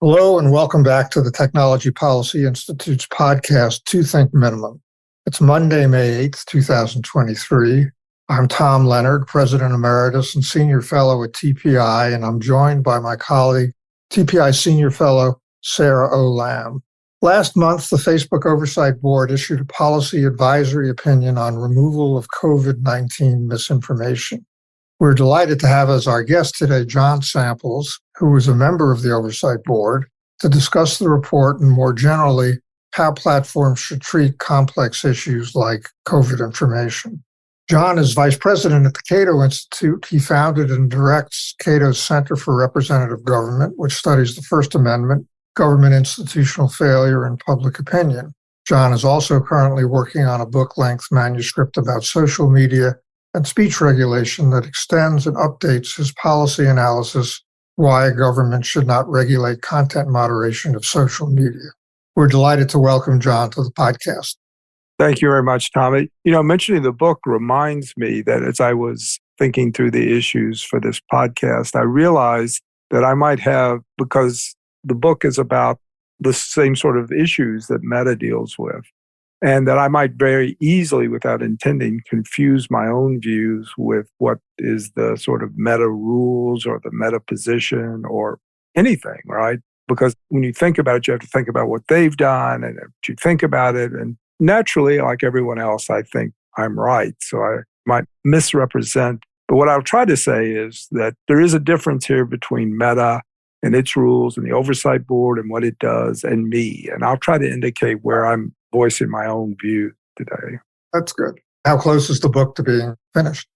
Hello and welcome back to the Technology Policy Institute's podcast, To Think Minimum. It's Monday, May 8th, 2023. I'm Tom Leonard, President Emeritus and Senior Fellow at TPI, and I'm joined by my colleague, TPI Senior Fellow Sarah O. Lamb. Last month, the Facebook Oversight Board issued a policy advisory opinion on removal of COVID-19 misinformation. We're delighted to have as our guest today John Samples, who is a member of the Oversight Board, to discuss the report and more generally, how platforms should treat complex issues like COVID information. John is Vice President at the Cato Institute. He founded and directs Cato's Center for Representative Government, which studies the First Amendment, government institutional failure, and public opinion. John is also currently working on a book-length manuscript about social media and speech regulation that extends and updates his policy analysis why a government should not regulate content moderation of social media. We're delighted to welcome John to the podcast. Thank you very much, Tommy. Mentioning the book reminds me that as I was thinking through the issues for this podcast, I realized that I might have, because the book is about the same sort of issues that Meta deals with, and that I might very easily, without intending, confuse my own views with what is the sort of Meta rules or the Meta position or anything, right? Because when you think about it, you have to think about what they've done and you think about it. And naturally, like everyone else, I think I'm right. So I might misrepresent. But what I'll try to say is that there is a difference here between Meta and its rules and the Oversight Board and what it does and me. And I'll try to indicate where I'm voicing my own view today. That's good. How close is the book to being finished?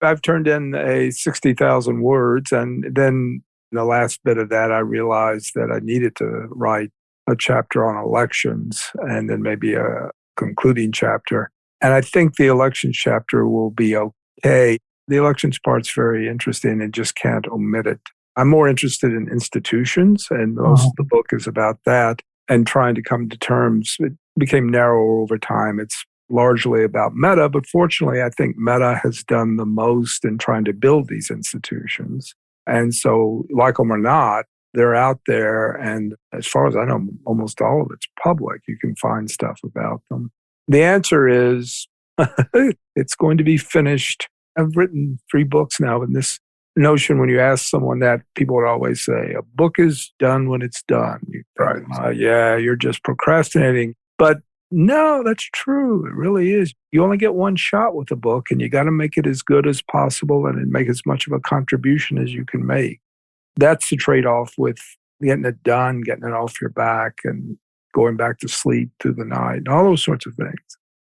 I've turned in a 60,000 words. And then in the last bit of that, I realized that I needed to write a chapter on elections and then maybe a concluding chapter. And I think the elections chapter will be okay. The elections part's very interesting and just can't omit it. I'm more interested in institutions, and most of the book is about that and trying to come to terms. It became narrower over time. It's largely about Meta, but fortunately, I think Meta has done the most in trying to build these institutions. And so, like them or not, they're out there. And as far as I know, almost all of it's public. You can find stuff about them. The answer is it's going to be finished. I've written 3 books now, and this notion, when you ask someone that, people would always say, a book is done when it's done. Right. You're just procrastinating. But no, that's true. It really is. You only get one shot with a book, and you got to make it as good as possible and make as much of a contribution as you can make. That's the trade-off with getting it done, getting it off your back, and going back to sleep through the night, and all those sorts of things.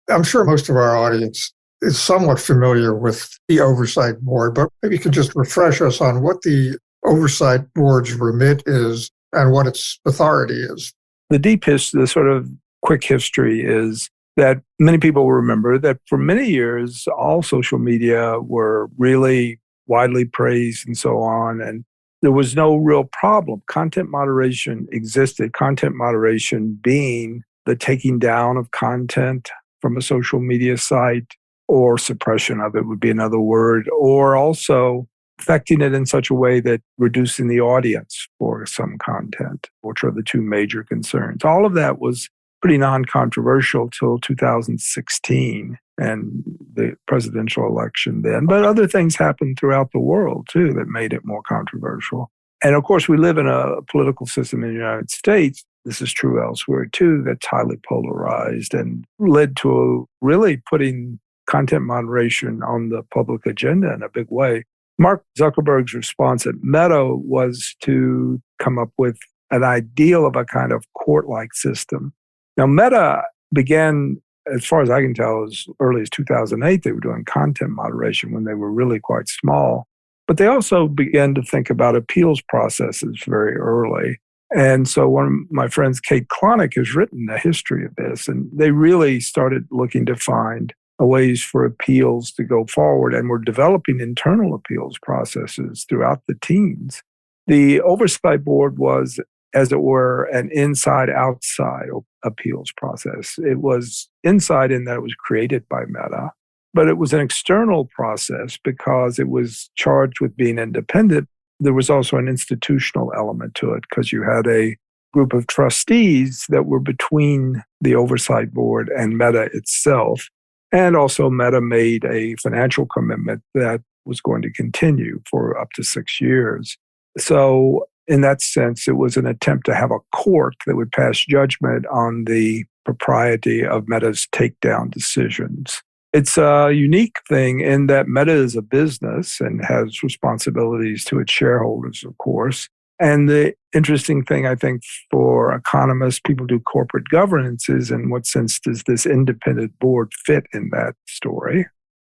I'm sure most of our audience is somewhat familiar with the Oversight Board, but maybe you could just refresh us on what the Oversight Board's remit is and what its authority is. The deep history, the sort of quick history is that many people will remember that for many years, all social media were really widely praised and so on, and there was no real problem. Content moderation existed, content moderation being the taking down of content from a social media site, or suppression of it would be another word, or also affecting it in such a way that reducing the audience for some content, which are the 2 major concerns. All of that was pretty non-controversial till 2016 and the presidential election then. But other things happened throughout the world, too, that made it more controversial. And of course, we live in a political system in the United States. This is true elsewhere, too, that's highly polarized and led to really putting content moderation on the public agenda in a big way. Mark Zuckerberg's response at Meta was to come up with an ideal of a kind of court-like system. Now, Meta began, as far as I can tell, as early as 2008, they were doing content moderation when they were really quite small. But they also began to think about appeals processes very early. And so one of my friends, Kate Klonick, has written the history of this, and they really started looking to find ways for appeals to go forward, and we're developing internal appeals processes throughout the teams. The Oversight Board was, as it were, an inside-outside appeals process. It was inside in that it was created by Meta, but it was an external process because it was charged with being independent. there was also an institutional element to it because you had a group of trustees that were between the oversight board and Meta itself. And also Meta made a financial commitment that was going to continue for up to 6 years. So in that sense, it was an attempt to have a court that would pass judgment on the propriety of Meta's takedown decisions. It's a unique thing in that Meta is a business and has responsibilities to its shareholders, of course. And the interesting thing, I think, for economists, people do corporate governance is in what sense does this independent board fit in that story?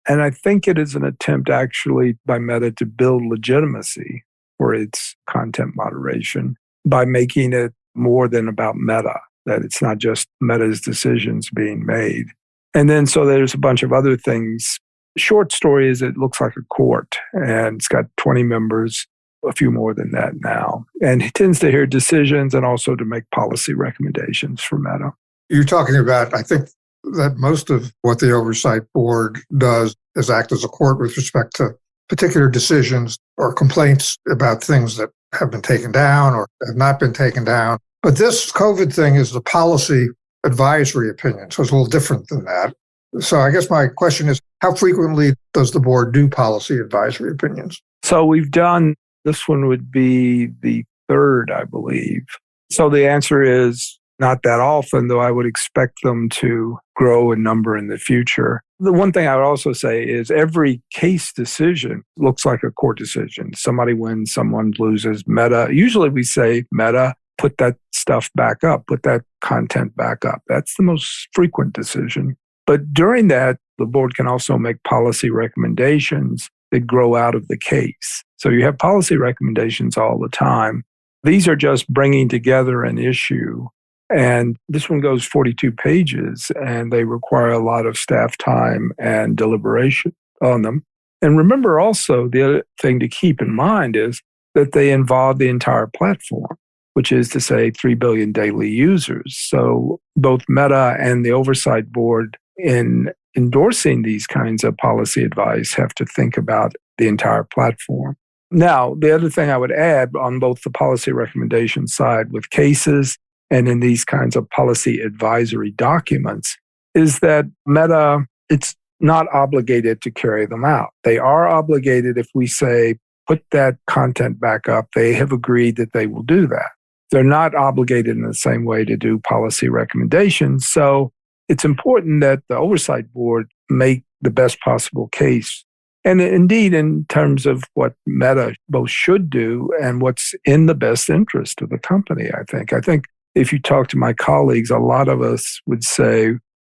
And I think it is an attempt actually by Meta to build legitimacy for its content moderation by making it more than about Meta, that it's not just Meta's decisions being made. And then so there's a bunch of other things. Short story is it looks like a court and it's got 20 members, a few more than that now. And he tends to hear decisions and also to make policy recommendations for Meta. You're talking about, I think that most of what the Oversight Board does is act as a court with respect to particular decisions or complaints about things that have been taken down or have not been taken down. But this COVID thing is the policy advisory opinion, so it's a little different than that. So I guess my question is, how frequently does the board do policy advisory opinions? So we've done, this one would be the third, I believe. So the answer is not that often, though I would expect them to grow in number in the future. The one thing I would also say is every case decision looks like a court decision. Somebody wins, someone loses. Meta, usually we say Meta, put that stuff back up, put that content back up. That's the most frequent decision. But during that, the board can also make policy recommendations that grow out of the case. So you have policy recommendations all the time. These are just bringing together an issue. And this one goes 42 pages, and they require a lot of staff time and deliberation on them. And remember also, the other thing to keep in mind is that they involve the entire platform, which is to say 3 billion daily users. So both Meta and the Oversight Board in endorsing these kinds of policy advice have to think about the entire platform. Now, the other thing I would add on both the policy recommendation side with cases and in these kinds of policy advisory documents is that Meta, it's not obligated to carry them out. They are obligated if we say, put that content back up, they have agreed that they will do that. They're not obligated in the same way to do policy recommendations. So it's important that the Oversight Board make the best possible case. And indeed, in terms of what Meta both should do and what's in the best interest of the company, I think. I think if you talk to my colleagues, a lot of us would say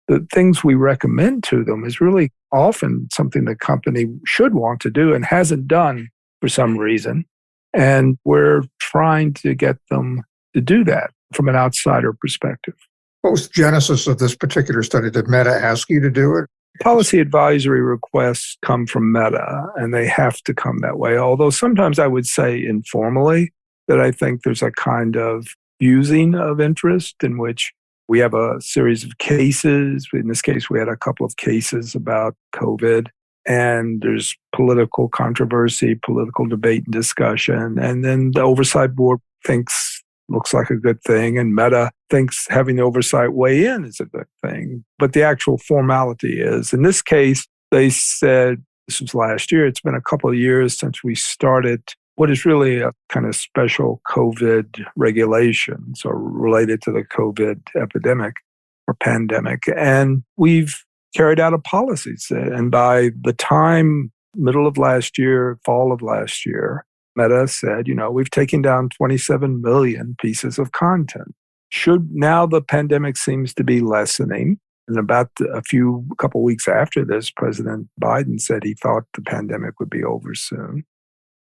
the things we recommend to them is really often something the company should want to do and hasn't done for some reason. And we're trying to get them to do that from an outsider perspective. What was the genesis of this particular study? Did Meta ask you to do it? Policy advisory requests come from Meta, and they have to come that way. Although sometimes I would say informally that I think there's a kind of fusing of interest in which we have a series of cases. In this case, we had a couple of cases about COVID, and there's political controversy, political debate and discussion. And then the Oversight Board looks like a good thing, and Meta thinks having the oversight weigh in is a good thing. But the actual formality is, in this case, they said, this was last year, it's been a couple of years since we started what is really a kind of special COVID regulation, so related to the COVID epidemic or pandemic. And we've carried out a policy. And by the time, middle of last year, fall of last year, Meta said, we've taken down 27 million pieces of content. Now the pandemic seems to be lessening. And about a couple weeks after this, President Biden said he thought the pandemic would be over soon.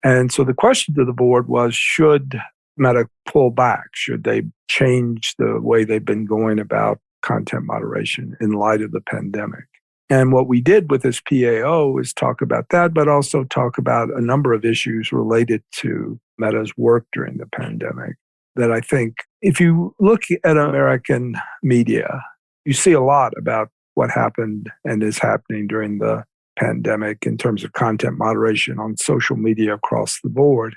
And so the question to the board was, should Meta pull back? Should they change the way they've been going about content moderation in light of the pandemic? And what we did with this PAO is talk about that, but also talk about a number of issues related to Meta's work during the pandemic that I think if you look at American media, you see a lot about what happened and is happening during the pandemic in terms of content moderation on social media across the board.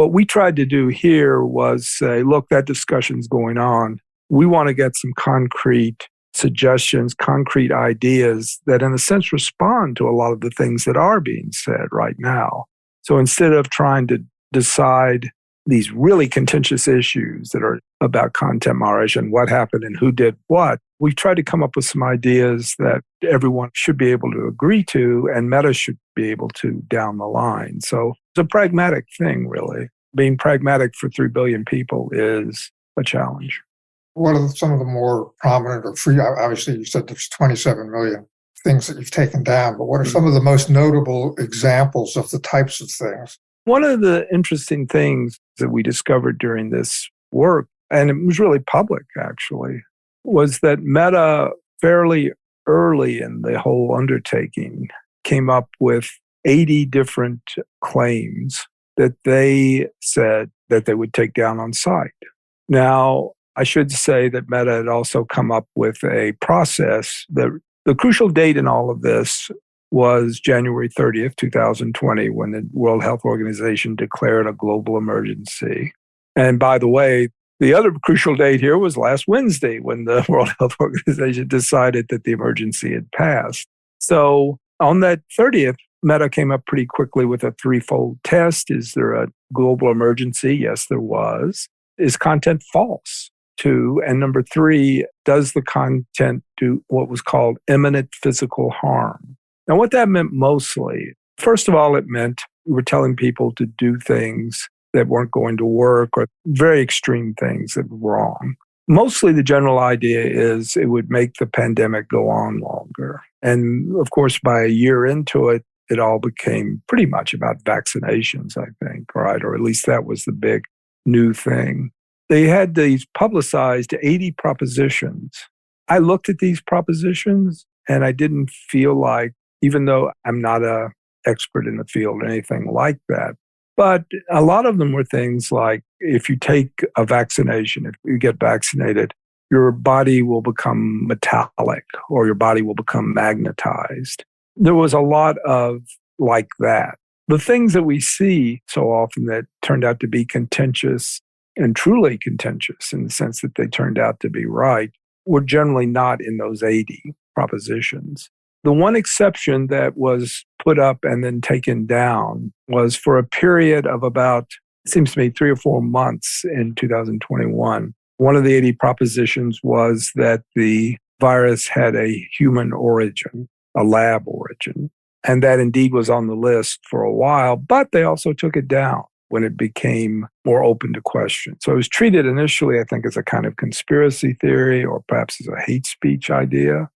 What we tried to do here was say, look, that discussion's going on. We want to get some concrete suggestions, concrete ideas that in a sense respond to a lot of the things that are being said right now. So instead of trying to decide these really contentious issues that are about content moderation, what happened and who did what, we tried to come up with some ideas that everyone should be able to agree to and Meta should be able to down the line. So it's a pragmatic thing, really. Being pragmatic for 3 billion people is a challenge. What are some of the more prominent or free? Obviously, you said there's 27 million things that you've taken down, but what are some of the most notable examples of the types of things? One of the interesting things that we discovered during this work, and it was really public actually, was that Meta fairly early in the whole undertaking came up with 80 different claims that they said that they would take down on site. Now, I should say that Meta had also come up with a process. The crucial date in all of this was January 30th, 2020, when the World Health Organization declared a global emergency. And by the way, the other crucial date here was last Wednesday when the World Health Organization decided that the emergency had passed. So on that 30th, Meta came up pretty quickly with a threefold test. Is there a global emergency? Yes, there was. Is content false? 2. And number 3, does the content do what was called imminent physical harm? Now, what that meant mostly, first of all, it meant we were telling people to do things that weren't going to work or very extreme things that were wrong. Mostly the general idea is it would make the pandemic go on longer. And of course, by a year into it, it all became pretty much about vaccinations, I think, right? Or at least that was the big new thing. They had these publicized 80 propositions. I looked at these propositions and I didn't feel like, even though I'm not an expert in the field or anything like that, but a lot of them were things like if you take a vaccination, if you get vaccinated, your body will become metallic or your body will become magnetized. There was a lot of like that. The things that we see so often that turned out to be contentious and truly contentious in the sense that they turned out to be right were generally not in those 80 propositions. The one exception that was put up and then taken down was for a period of about, it seems to me, 3 or 4 months in 2021. One of the 80 propositions was that the virus had a human origin, a lab origin. And that indeed was on the list for a while, but they also took it down when it became more open to question. So it was treated initially, I think, as a kind of conspiracy theory or perhaps as a hate speech idea,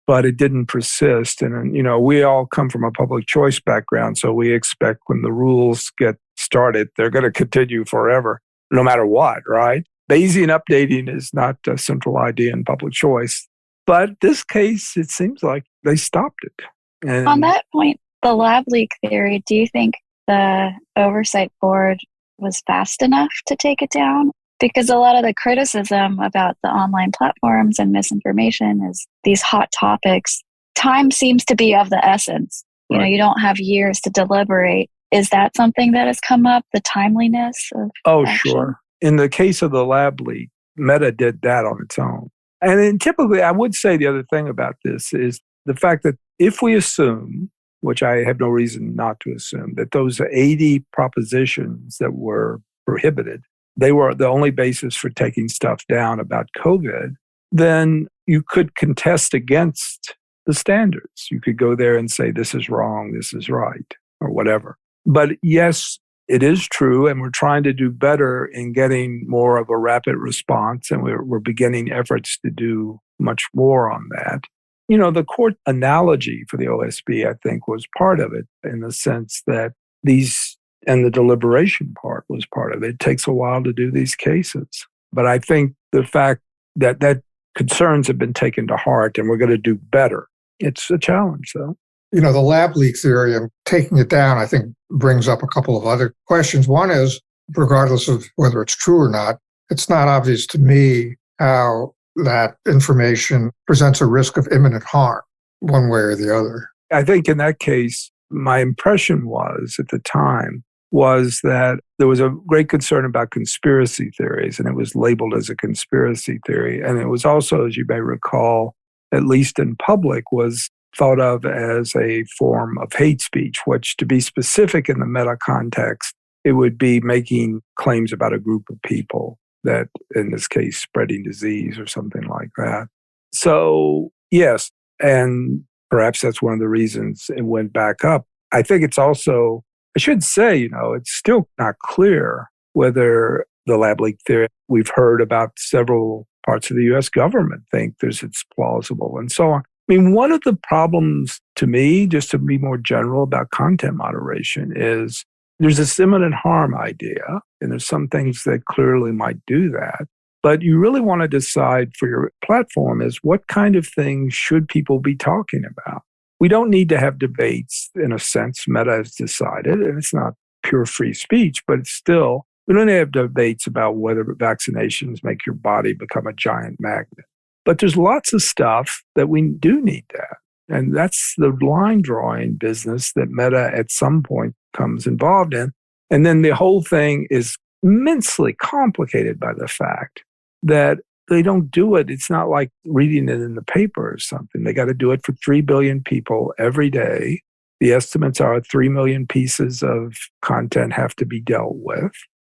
but it didn't persist. And, we all come from a public choice background, so we expect when the rules get started, they're going to continue forever, no matter what, right? Bayesian updating is not a central idea in public choice. But this case, it seems like they stopped it. And on that point, the lab leak theory, do you think the oversight board was fast enough to take it down? Because a lot of the criticism about the online platforms and misinformation is these hot topics. Time seems to be of the essence. Right. You don't have years to deliberate. Is that something that has come up, the timeliness of action? Sure. In the case of the lab leak, Meta did that on its own. And then typically, I would say the other thing about this is the fact that if we assume, which I have no reason not to assume, that those 80 propositions that were prohibited, they were the only basis for taking stuff down about COVID, then you could contest against the standards. You could go there and say, this is wrong, this is right, or whatever. But yes, it is true, and we're trying to do better in getting more of a rapid response, and we're beginning efforts to do much more on that. The court analogy for the OSB, I think, was part of it in the sense that and the deliberation part was part of it. It takes a while to do these cases. But I think the fact that concerns have been taken to heart and we're going to do better, it's a challenge, though. The lab leak theory and taking it down, I think, brings up a couple of other questions. One is, regardless of whether it's true or not, it's not obvious to me how that information presents a risk of imminent harm one way or the other. I think in that case, my impression was at the time was that there was a great concern about conspiracy theories, and it was labeled as a conspiracy theory. And it was also, as you may recall, at least in public, was thought of as a form of hate speech, which, to be specific in the meta context, it would be making claims about a group of people that, in this case, spreading disease or something like that. So, yes, and perhaps that's one of the reasons it went back up. I think it's also, I should say, it's still not clear whether the lab leak theory, we've heard about several parts of the US government think it's plausible and so on. I mean, one of the problems to me, just to be more general about content moderation, is there's this imminent harm idea, and there's some things that clearly might do that. But you really want to decide for your platform is what kind of things should people be talking about? We don't need to have debates, in a sense. Meta has decided, and it's not pure free speech, but it's still, we don't have debates about whether vaccinations make your body become a giant magnet. But there's lots of stuff that we do need that. And that's the line drawing business that Meta at some point comes involved in. And then the whole thing is immensely complicated by the fact that they don't do it. It's not like reading it in the paper or something. They got to do it for 3 billion people every day. The estimates are 3 million pieces of content have to be dealt with.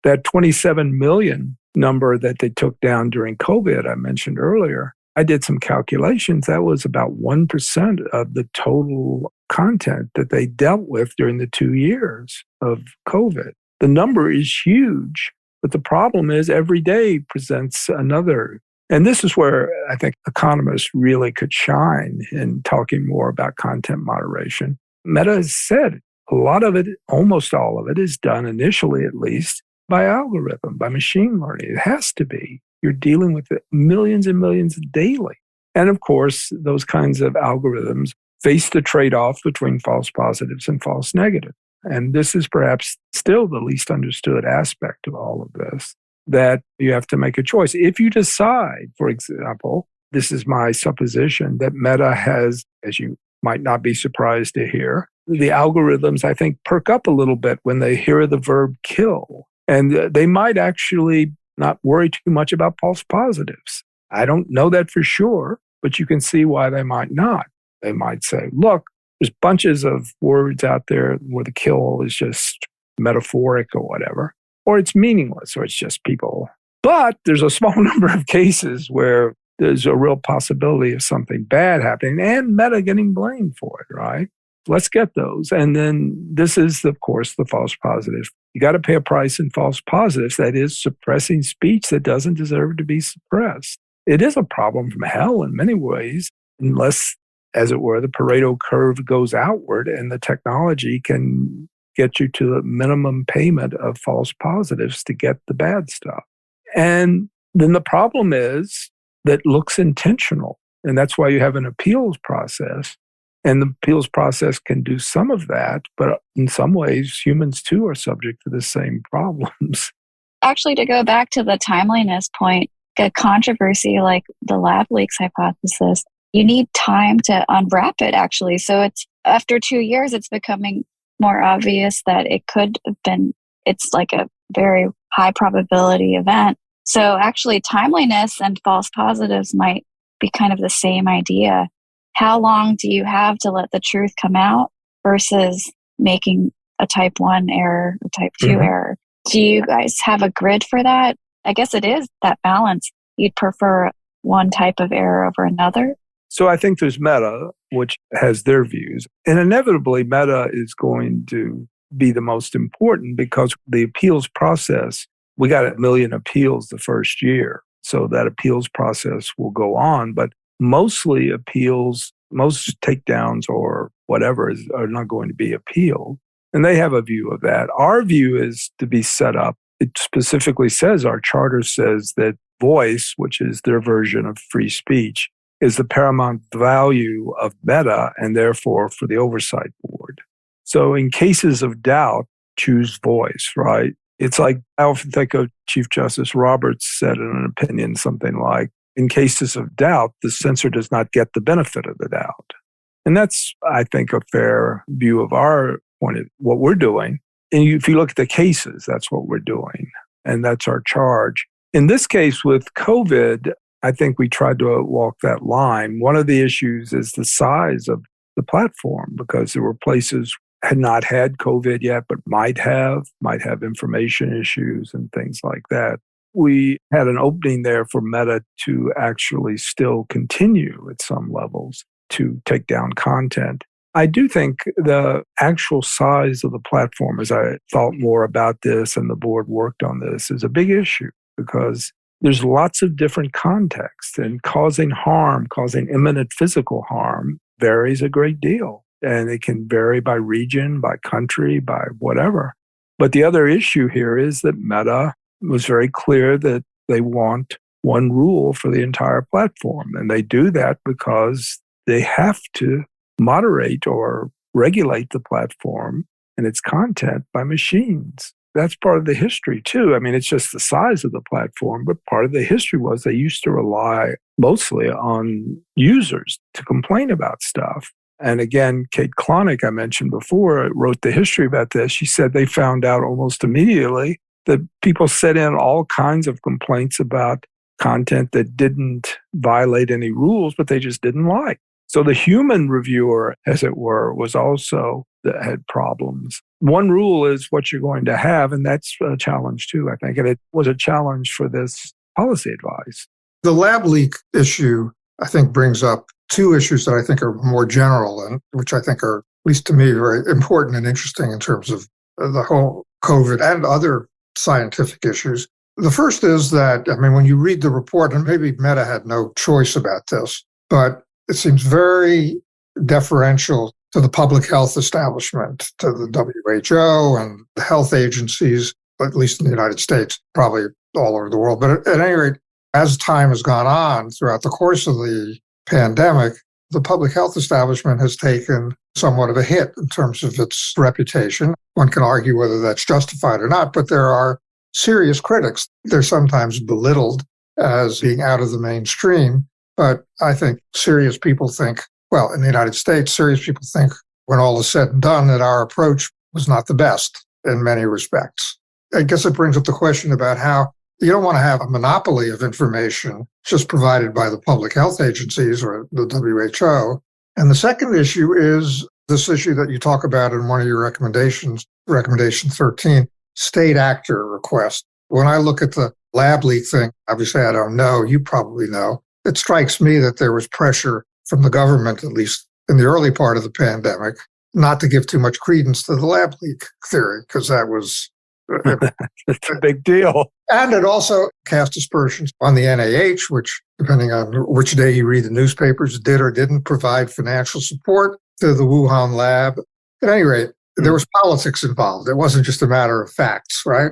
That 27 million number that they took down during COVID, I mentioned earlier, I did some calculations. That was about 1% of the total content that they dealt with during the 2 years of COVID. The number is huge. But the problem is every day presents another. And this is where I think economists really could shine in talking more about content moderation. Meta has said a lot of it, almost all of it, is done initially at least by algorithm, by machine learning. It has to be. You're dealing with millions and millions daily. And of course, those kinds of algorithms face the trade-off between false positives and false negatives. And this is perhaps still the least understood aspect of all of this, that you have to make a choice. If you decide, for example, this is my supposition, that Meta has, as you might not be surprised to hear, the algorithms, I think, perk up a little bit when they hear the verb kill. And they might actually not worry too much about false positives. I don't know that for sure, but you can see why they might not. They might say, look, there's bunches of words out there where the kill is just metaphoric or whatever, or it's meaningless, or it's just people. But there's a small number of cases where there's a real possibility of something bad happening and Meta getting blamed for it, right? Let's get those. And then this is, of course, the false positive. You got to pay a price in false positives. That is suppressing speech that doesn't deserve to be suppressed. It is a problem from hell in many ways, unless, as it were, the Pareto curve goes outward and the technology can get you to the minimum payment of false positives to get the bad stuff. And then the problem is that looks intentional. And that's why you have an appeals process. And the appeals process can do some of that, but in some ways, humans too are subject to the same problems. Actually, to go back to the timeliness point, a controversy like the lab leaks hypothesis, you need time to unwrap it, actually. So it's after 2 years, it's becoming more obvious that it could have been, it's like a very high probability event. So actually, timeliness and false positives might be kind of the same idea. How long do you have to let the truth come out versus making a type 1 error or type 2 error? Do you guys have a grid for that? I guess it is that balance. You'd prefer one type of error over another? So I think there's Meta, which has their views. And inevitably, Meta is going to be the most important because the appeals process, we got 1 million appeals the first year. So that appeals process will go on. But mostly appeals, most takedowns or whatever are not going to be appealed. And they have a view of that. Our view is to be set up. It specifically says, our charter says that voice, which is their version of free speech, is the paramount value of Meta and therefore for the oversight board. So in cases of doubt, choose voice, right? It's like, I often think of Chief Justice Roberts said in an opinion something like, in cases of doubt, the censor does not get the benefit of the doubt. And that's, I think, a fair view of our point of what we're doing. if you look at the cases, that's what we're doing. And that's our charge. In this case with COVID, I think we tried to walk that line. One of the issues is the size of the platform, because there were places had not had COVID yet, but might have information issues and things like that. We had an opening there for Meta to actually still continue at some levels to take down content. I do think the actual size of the platform, as I thought more about this and the board worked on this, is a big issue, because there's lots of different contexts, and causing imminent physical harm varies a great deal. And it can vary by region, by country, by whatever. But the other issue here is that Meta was very clear that they want one rule for the entire platform. And they do that because they have to moderate or regulate the platform and its content by machines. That's part of the history too. I mean, it's just the size of the platform, but part of the history was they used to rely mostly on users to complain about stuff. And again, Kate Klonick, I mentioned before, wrote the history about this. She said they found out almost immediately that people sent in all kinds of complaints about content that didn't violate any rules, but they just didn't like. So the human reviewer, as it were, was also that had problems. One rule is what you're going to have, and that's a challenge too, I think. And it was a challenge for this policy advice. The lab leak issue, I think, brings up two issues that I think are more general and which I think are, at least to me, very important and interesting in terms of the whole COVID and other scientific issues. The first is that, I mean, when you read the report, and maybe Meta had no choice about this, but it seems very deferential to the public health establishment, to the WHO and the health agencies, at least in the United States, probably all over the world. But at any rate, as time has gone on throughout the course of the pandemic, the public health establishment has taken somewhat of a hit in terms of its reputation. One can argue whether that's justified or not, but there are serious critics. They're sometimes belittled as being out of the mainstream. But I think serious people think, well, in the United States, serious people think when all is said and done that our approach was not the best in many respects. I guess it brings up the question about how you don't want to have a monopoly of information just provided by the public health agencies or the WHO. And the second issue is this issue that you talk about in one of your recommendations, recommendation 13, state actor request. When I look at the lab leak thing, obviously I don't know, you probably know, it strikes me that there was pressure from the government, at least in the early part of the pandemic, not to give too much credence to the lab leak theory, because that was it's a big deal. And it also cast aspersions on the NIH, which, depending on which day you read the newspapers, did or didn't provide financial support to the Wuhan lab. At any rate, there was politics involved. It wasn't just a matter of facts, right?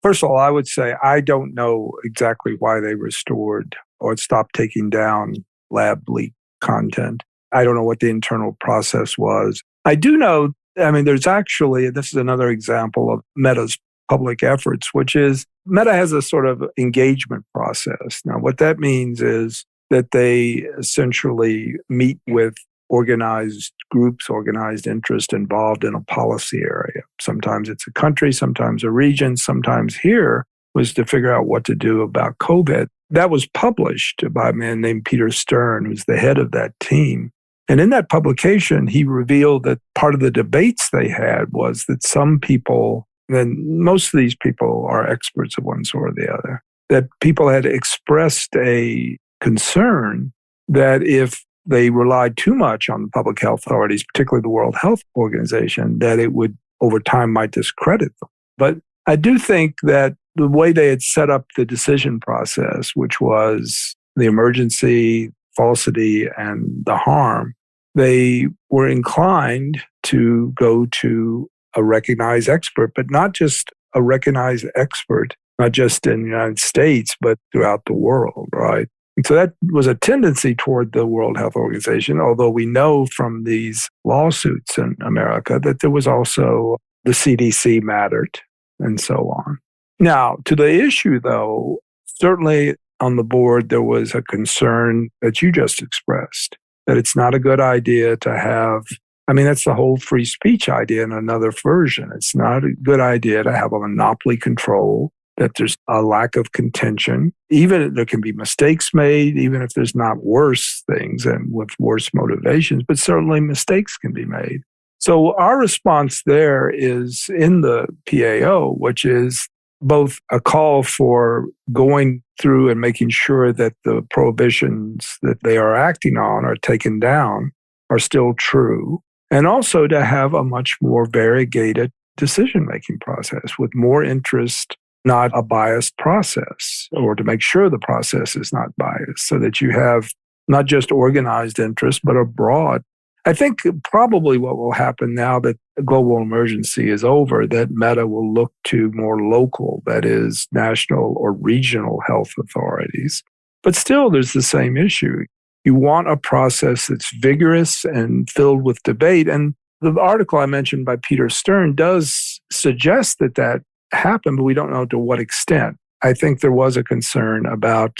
First of all, I would say I don't know exactly why they restored or stopped taking down lab leak content. I don't know what the internal process was. I do know, I mean, there's actually, this is another example of Meta's public efforts, which is Meta has a sort of engagement process. Now, what that means is that they essentially meet with organized groups, organized interest involved in a policy area. Sometimes it's a country, sometimes a region, sometimes here was to figure out what to do about COVID. That was published by a man named Peter Stern, who's the head of that team. And in that publication, he revealed that part of the debates they had was that some people, and most of these people are experts of one sort or the other, that people had expressed a concern that if they relied too much on the public health authorities, particularly the World Health Organization, that it would, over time, might discredit them. But I do think that the way they had set up the decision process, which was the emergency, falsity, and the harm, they were inclined to go to a recognized expert, but not just a recognized expert, not just in the United States, but throughout the world, right? And so that was a tendency toward the World Health Organization, although we know from these lawsuits in America that there was also the CDC mattered and so on. Now, to the issue, though, certainly on the board, there was a concern that you just expressed, that it's not a good idea to have I mean, that's the whole free speech idea in another version. It's not a good idea to have a monopoly control, that there's a lack of contention. Even there can be mistakes made, even if there's not worse things and with worse motivations, but certainly mistakes can be made. So our response there is in the PAO, which is both a call for going through and making sure that the prohibitions that they are acting on are taken down are still true, and also to have a much more variegated decision-making process with more interest, not a biased process, or to make sure the process is not biased, so that you have not just organized interest, but a broad. I think probably what will happen now that the global emergency is over, that Meta will look to more local, that is, national or regional health authorities. But still, there's the same issue. You want a process that's vigorous and filled with debate. And the article I mentioned by Peter Stern does suggest that that happened, but we don't know to what extent. I think there was a concern about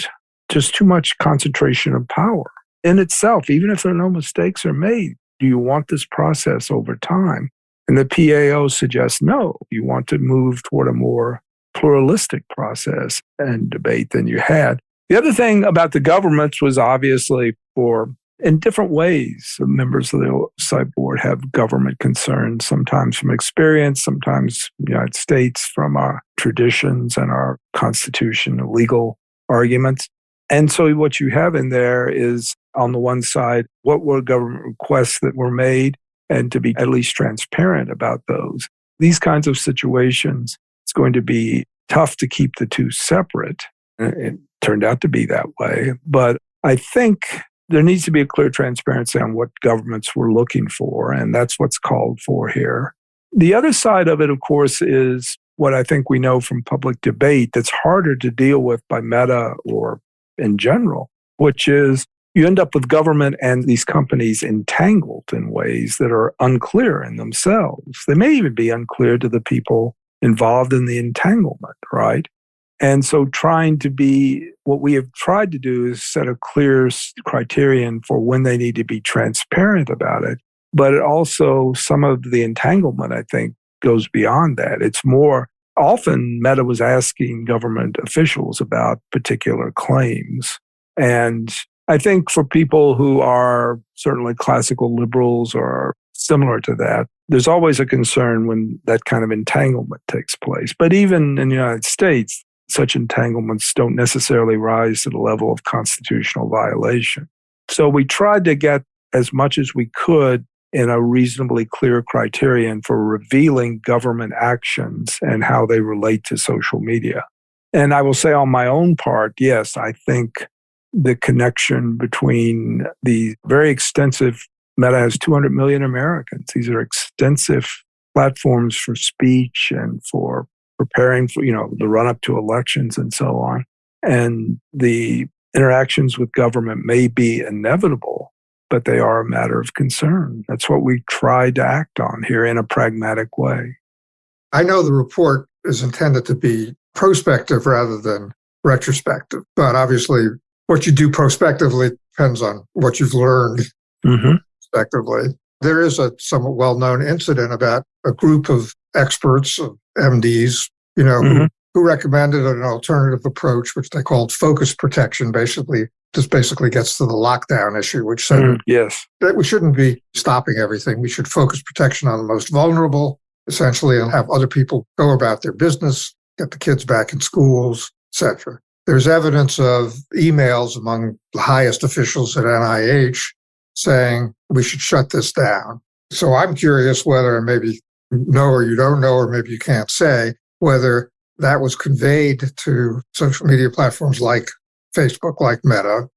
just too much concentration of power in itself, even if there are no mistakes are made. Do you want this process over time? And the PAO suggests no, you want to move toward a more pluralistic process and debate than you had. The other thing about the governments was obviously in different ways, the members of the oversight board have government concerns, sometimes from experience, sometimes the United States from our traditions and our constitution, legal arguments. And so what you have in there is, on the one side, what were government requests that were made, and to be at least transparent about those. These kinds of situations, it's going to be tough to keep the two separate. It turned out to be that way. But I think there needs to be a clear transparency on what governments were looking for, and that's what's called for here. The other side of it, of course, is what I think we know from public debate that's harder to deal with by Meta or in general, which is you end up with government and these companies entangled in ways that are unclear in themselves. They may even be unclear to the people involved in the entanglement, right? And so what we have tried to do is set a clear criterion for when they need to be transparent about it. But it also, some of the entanglement, I think, goes beyond that. It's more, often Meta was asking government officials about particular claims. And I think for people who are certainly classical liberals or similar to that, there's always a concern when that kind of entanglement takes place. But even in the United States, such entanglements don't necessarily rise to the level of constitutional violation. So we tried to get as much as we could in a reasonably clear criterion for revealing government actions and how they relate to social media. And I will say on my own part, yes, I think the connection between the very extensive, Meta has 200 million Americans. These are extensive platforms for speech and for preparing for, the run-up to elections and so on. And the interactions with government may be inevitable, but they are a matter of concern. That's what we try to act on here in a pragmatic way. I know the report is intended to be prospective rather than retrospective, but obviously what you do prospectively depends on what you've learned prospectively. There is a somewhat well-known incident about a group of experts, MDs, who recommended an alternative approach, which they called focus protection. This basically gets to the lockdown issue, which said that we shouldn't be stopping everything. We should focus protection on the most vulnerable, essentially, and have other people go about their business, get the kids back in schools, etc. There's evidence of emails among the highest officials at NIH saying we should shut this down. So I'm curious whether, maybe you know or you don't know, or maybe you can't say, whether that was conveyed to social media platforms like Facebook, like Meta,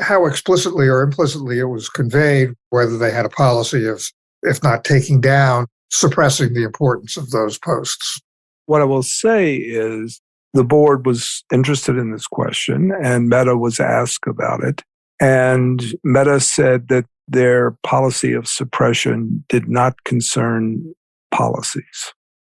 how explicitly or implicitly it was conveyed, whether they had a policy of, if not taking down, suppressing the importance of those posts. What I will say is the board was interested in this question, and Meta was asked about it. And Meta said that their policy of suppression did not concern policies.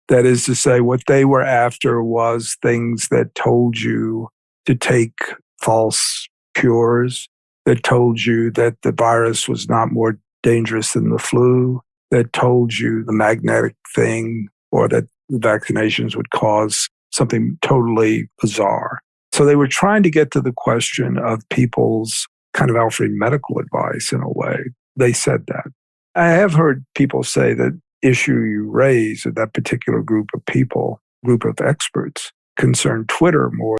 That is to say, what they were after was things that told you to take false cures, that told you that the virus was not more dangerous than the flu, that told you the magnetic thing or that the vaccinations would cause something totally bizarre. So they were trying to get to the question of people's kind of offering medical advice in a way. They said that. I have heard people say that issue you raise, that particular group of people, group of experts, concerned Twitter more